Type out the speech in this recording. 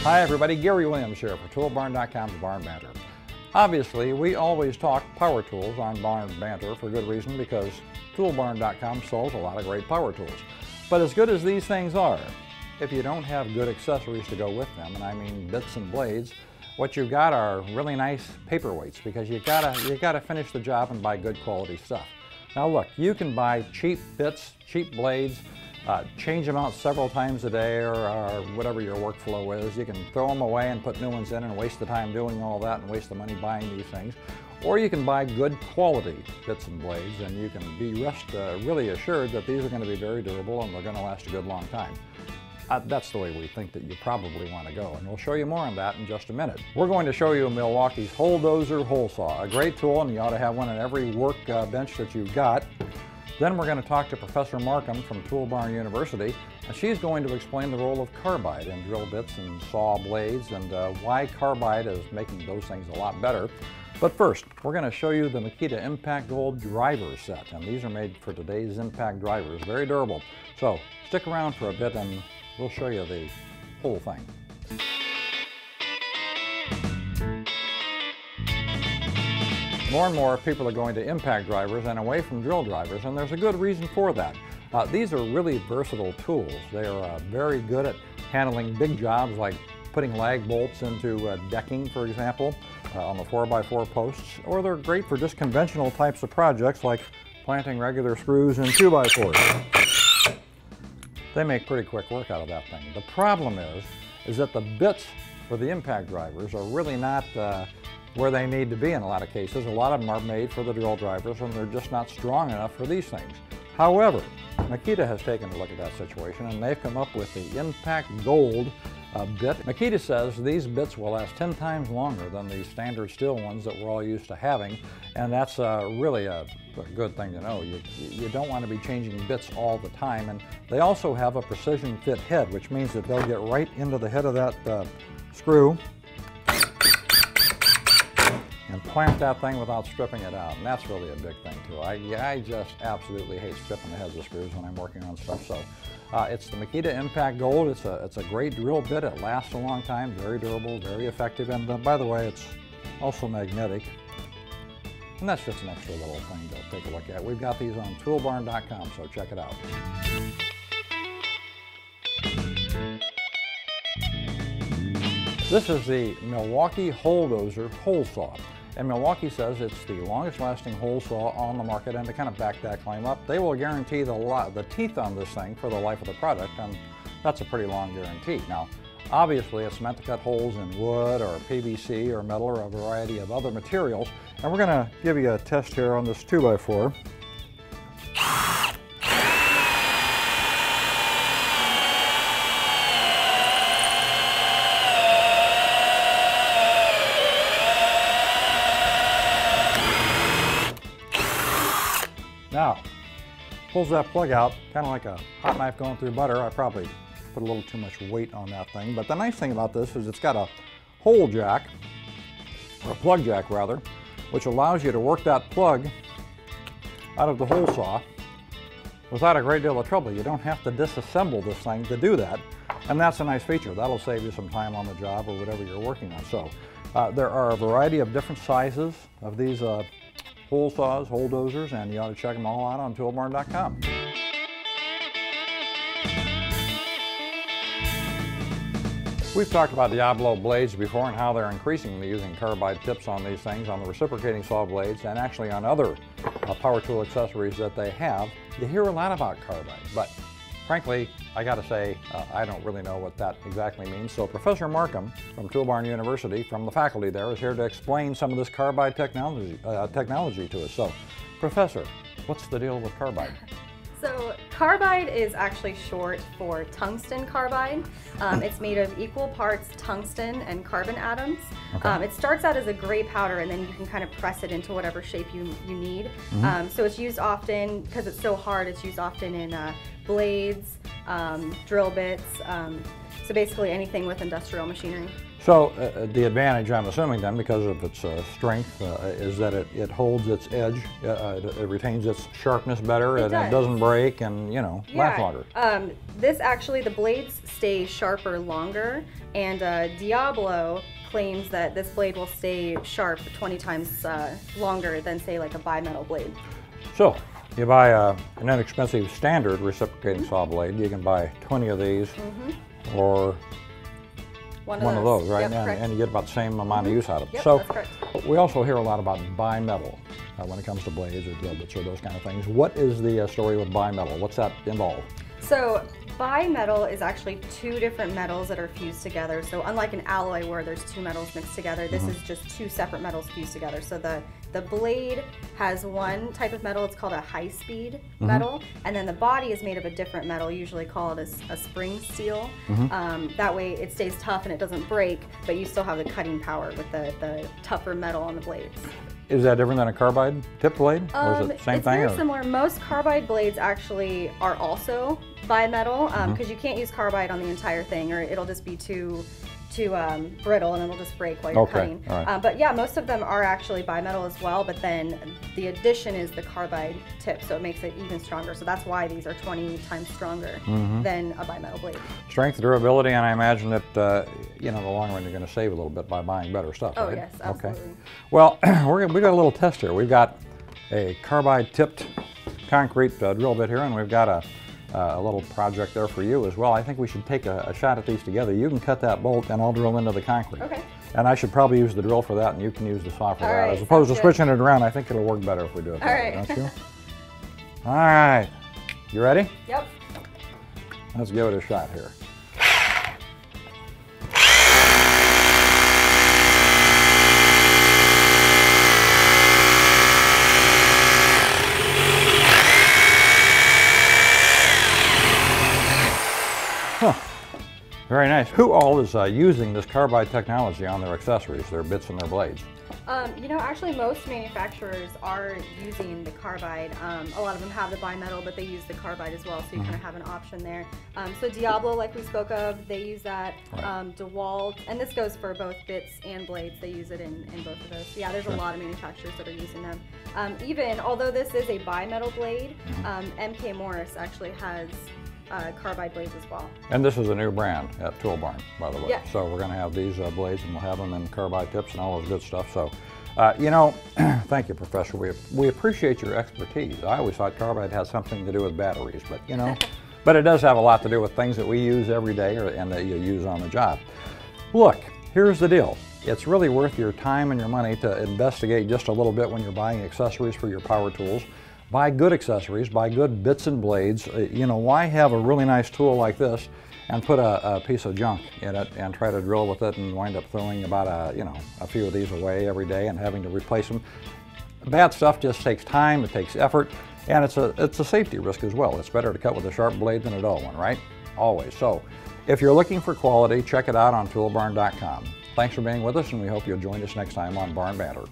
Hi everybody, Gary Williams here for ToolBarn.com's Barn Banter. Obviously, we always talk power tools on Barn Banter for good reason, because ToolBarn.com sells a lot of great power tools. But as good as these things are, if you don't have good accessories to go with them, and I mean bits and blades, what you've got are really nice paperweights, because you gotta finish the job and buy good quality stuff. Now look, you can buy cheap bits, cheap blades, change them out several times a day, or whatever your workflow is. You can throw them away and put new ones in and waste the time doing all that and waste the money buying these things. Or you can buy good quality bits and blades, and you can be really assured that these are going to be very durable and they're going to last a good long time. That's the way we think that you probably want to go, and we'll show you more on that in just a minute. We're going to show you Milwaukee's Dozer hole saw, a great tool, and you ought to have one in every work bench that you've got. Then we're going to talk to Professor Markham from ToolBarnUniversity, and she's going to explain the role of carbide in drill bits and saw blades, and why carbide is making those things a lot better. But first, we're going to show you the Makita Impact Gold driver set, and these are made for today's impact drivers, very durable. So stick around for a bit and we'll show you the whole thing. More and more people are going to impact drivers and away from drill drivers, and there's a good reason for that. These are really versatile tools. They are very good at handling big jobs like putting lag bolts into decking, for example, on the 4x4 posts, or they're great for just conventional types of projects like planting regular screws in 2x4s. They make pretty quick work out of that thing. The problem is that the bits for the impact drivers are really not where they need to be in a lot of cases. A lot of them are made for the drill drivers, and they're just not strong enough for these things. However, Makita has taken a look at that situation, and they've come up with the Impact Gold bit. Makita says these bits will last 10 times longer than the standard steel ones that we're all used to having, and that's really a good thing to know. You don't want to be changing bits all the time, and they also have a precision fit head, which means that they'll get right into the head of that screw and plant that thing without stripping it out, and that's really a big thing too. I just absolutely hate stripping the heads of screws when I'm working on stuff. So it's the Makita Impact Gold. It's a great drill bit. It lasts a long time, very durable, very effective, and by the way, it's also magnetic. And that's just an extra little thing to take a look at. We've got these on ToolBarn.com, so check it out. This is the Milwaukee Dozer hole saw. And Milwaukee says it's the longest lasting hole saw on the market, and to kind of back that claim up, they will guarantee the teeth on this thing for the life of the product, and that's a pretty long guarantee. Now, obviously it's meant to cut holes in wood or PVC or metal or a variety of other materials, and we're going to give you a test here on this 2x4. Now, pulls that plug out, kind of like a hot knife going through butter. I probably put a little too much weight on that thing, but the nice thing about this is it's got a hole jack, or a plug jack rather, which allows you to work that plug out of the hole saw without a great deal of trouble. You don't have to disassemble this thing to do that, and that's a nice feature. That'll save you some time on the job or whatever you're working on. So there are a variety of different sizes of these hole saws, Dozers, and you ought to check them all out on ToolBarn.com. We've talked about Diablo Blades before and how they're increasingly using carbide tips on these things, on the reciprocating saw blades, and actually on other power tool accessories that they have. You hear a lot about carbide, but frankly, I gotta say, I don't really know what that exactly means. So Professor Markham from ToolBarnUniversity, from the faculty there, is here to explain some of this carbide technology to us. So, Professor, what's the deal with carbide? So carbide is actually short for tungsten carbide. It's made of equal parts tungsten and carbon atoms. Okay. It starts out as a gray powder, and then you can kind of press it into whatever shape you need. Mm-hmm. So it's used often, because it's so hard, it's used often in blades, drill bits, so basically anything with industrial machinery. So the advantage, I'm assuming then, because of its strength, is that it holds its edge, it retains its sharpness better, and it doesn't break, and lasts longer. This actually, the blades stay sharper longer, and Diablo claims that this blade will stay sharp 20 times longer than, say, like a bimetal blade. So you buy an inexpensive standard reciprocating saw blade, you can buy 20 of these, or one of those, right? Yep, and you get about the same amount of use out of it. Yep, so that's correct. we also hear a lot about bimetal when it comes to blades or drill bits or those kind of things. What is the story with bimetal? What's that involve? So bimetal is actually two different metals that are fused together. So unlike an alloy where there's two metals mixed together, this is just two separate metals fused together. So the blade has one type of metal, it's called a high-speed metal, and then the body is made of a different metal, usually called a spring steel. That way it stays tough and it doesn't break, but you still have the cutting power with the tougher metal on the blades. Is that different than a carbide tip blade, or is it the same it's thing? Very similar. Most carbide blades actually are also bimetal, because you can't use carbide on the entire thing, or it'll just be too brittle and it'll just break while you're cutting. All right. But yeah, most of them are actually bimetal as well, but then the addition is the carbide tip, so it makes it even stronger. So that's why these are 20 times stronger than a bimetal blade. Strength, durability, and I imagine that in the long run you're going to save a little bit by buying better stuff, Oh right? yes, absolutely. Okay. Well, we got a little test here. We've got a carbide tipped concrete drill bit here, and we've got a little project there for you as well. I think we should take a shot at these together. You can cut that bolt and I'll drill into the concrete. Okay. And I should probably use the drill for that and you can use the saw for that. Right, as opposed to switching it around, I think it'll work better if we do it that way, don't you? All right. You ready? Yep. Let's give it a shot here. Huh. Very nice. Who all is using this carbide technology on their accessories, their bits and their blades? Actually most manufacturers are using the carbide. A lot of them have the bimetal, but they use the carbide as well, so you kind of have an option there. So Diablo, like we spoke of, they use that. Right. DeWalt, and this goes for both bits and blades, they use it in both of those. So yeah, there's a lot of manufacturers that are using them. Even, although this is a bimetal blade, MK Morse actually has carbide blades as well. And this is a new brand at Toolbarn, by the way. Yeah. So we're going to have these blades, and we'll have them in carbide tips and all those good stuff. So, thank you, Professor. We appreciate your expertise. I always thought carbide had something to do with batteries, but but it does have a lot to do with things that we use every day and that you use on the job. Look, here's the deal. It's really worth your time and your money to investigate just a little bit when you're buying accessories for your power tools. Buy good accessories, buy good bits and blades. Why have a really nice tool like this and put a piece of junk in it and try to drill with it and wind up throwing about a few of these away every day and having to replace them? Bad stuff just takes time, it takes effort, and it's a safety risk as well. It's better to cut with a sharp blade than a dull one, right? Always. So if you're looking for quality, check it out on ToolBarn.com. Thanks for being with us, and we hope you'll join us next time on Barn Banter.